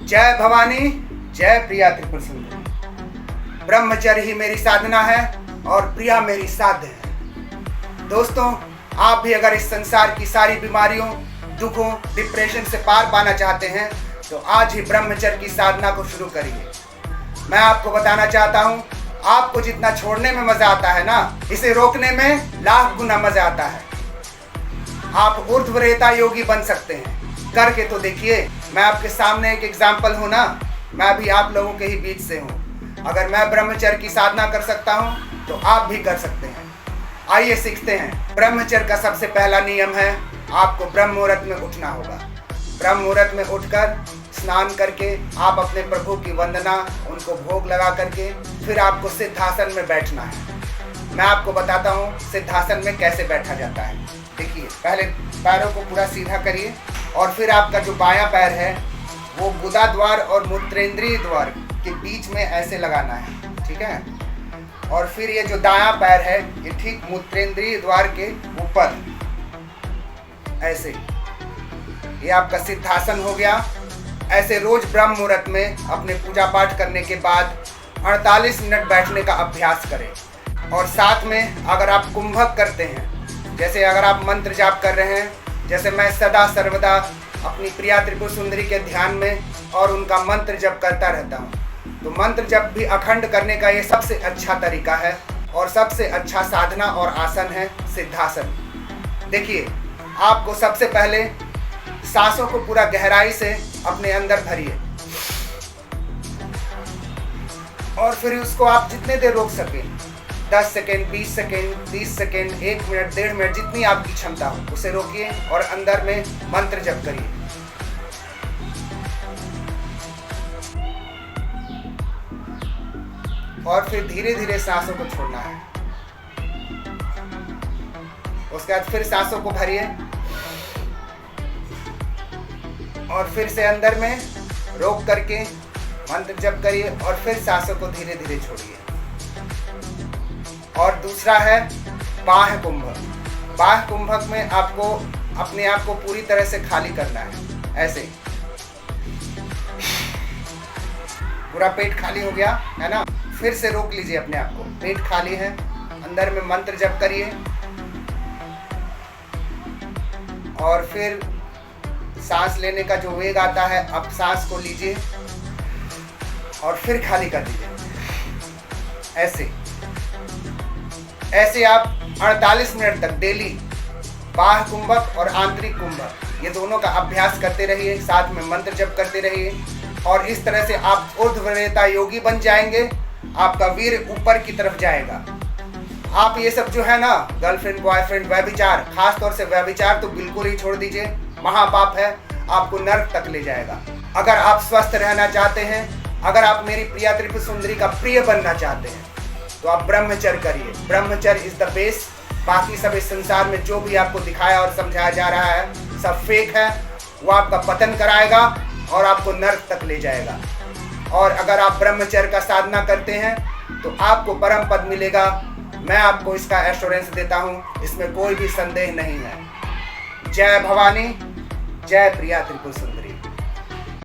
जय भवानी, जय प्रिया त्रिपुर सुंदरी। ब्रह्मचर्य ही मेरी साधना है और प्रिया मेरी साध्य है। दोस्तों, आप भी अगर इस संसार की सारी बीमारियों, दुखों, डिप्रेशन से पार पाना चाहते हैं तो आज ही ब्रह्मचर्य की साधना को शुरू करिए। मैं आपको बताना चाहता हूँ, आपको जितना छोड़ने में मजा आता है ना, इसे रोकने में लाख गुना मजा आता है। आप ऊर्ध्वरेता योगी बन सकते हैं, करके तो देखिए। मैं आपके सामने एक एग्जाम्पल हूँ ना, मैं भी आप लोगों के ही बीच से हूँ। अगर मैं ब्रह्मचर्य की साधना कर सकता हूँ तो आप भी कर सकते हैं। आइए सीखते हैं। ब्रह्मचर्य का सबसे पहला नियम है, आपको ब्रह्म मुहूर्त में उठना होगा। ब्रह्म मुहूर्त में उठकर स्नान करके आप अपने प्रभु की वंदना, उनको भोग लगा करके फिर आपको सिद्धासन में बैठना है। मैं आपको बताता हूँ सिद्धासन में कैसे बैठा जाता है। देखिए, पहले पैरों को पूरा सीधा करिए और फिर आपका जो बायां पैर है वो गुदा द्वार और मूत्रेंद्रीय द्वार के बीच में ऐसे लगाना है, ठीक है। और फिर ये जो दायां पैर है ये ठीक मूत्रेंद्रीय द्वार के ऊपर ऐसे, ये आपका सिद्धासन हो गया। ऐसे रोज ब्रह्म मुहूर्त में अपने पूजा पाठ करने के बाद 48 मिनट बैठने का अभ्यास करें। और साथ में अगर आप कुंभक करते हैं, जैसे अगर आप मंत्र जाप कर रहे हैं, जैसे मैं सदा सर्वदा अपनी प्रिया त्रिपुर सुंदरी के ध्यान में और उनका मंत्र जप करता रहता हूँ, तो मंत्र जप भी अखंड करने का ये सबसे अच्छा तरीका है और सबसे अच्छा साधना और आसन है सिद्धासन। देखिए, आपको सबसे पहले सांसों को पूरा गहराई से अपने अंदर भरिए और फिर उसको आप जितने देर रोक सकें, 10 second, 20 second, 30 second, 1 minute, 1.5 minute, जितनी आपकी क्षमता हो उसे रोकिए और अंदर में मंत्र जप करिए। और फिर धीरे धीरे सांसों को छोड़ना है। उसके बाद फिर सांसों को भरिए और फिर से अंदर में रोक करके मंत्र जप करिए और फिर सांसों को धीरे धीरे छोड़िए। और दूसरा है बाह्य कुंभक। बाह्य कुंभक में आपको अपने आप को पूरी तरह से खाली करना है। ऐसे पूरा पेट खाली हो गया है ना, फिर से रोक लीजिए अपने आप को, पेट खाली है, अंदर में मंत्र जप करिए और फिर सांस लेने का जो वेग आता है, अब सांस को लीजिए और फिर खाली कर दीजिए। ऐसे आप 48 मिनट तक डेली बाह्य कुंभक और आंतरिक कुंभक ये दोनों का अभ्यास करते रहिए, साथ में मंत्र जप करते रहिए और इस तरह से आप ऊर्ध्वरेता योगी बन जाएंगे। आपका वीर ऊपर की तरफ जाएगा। आप ये सब जो है ना, गर्लफ्रेंड, बॉयफ्रेंड, व्यभिचार, खास तौर से व्यभिचार तो बिल्कुल ही छोड़ दीजिए, महापाप है, आपको नरक तक ले जाएगा। अगर आप स्वस्थ रहना चाहते हैं, अगर आप मेरी प्रिया त्रिपुर सुंदरी का प्रिय बनना चाहते हैं तो आप ब्रह्मचर्य करिए। ब्रह्मचर्य इज द बेस्ट। बाकी सब इस संसार में जो भी आपको दिखाया और समझाया जा रहा है सब फेक है, वो आपका पतन कराएगा और आपको नरक तक ले जाएगा। और अगर आप ब्रह्मचर्य का साधना करते हैं तो आपको परम पद मिलेगा। मैं आपको इसका एश्योरेंस देता हूँ, इसमें कोई भी संदेह नहीं है। जय भवानी, जय प्रिया त्रिपुर सुंदरी।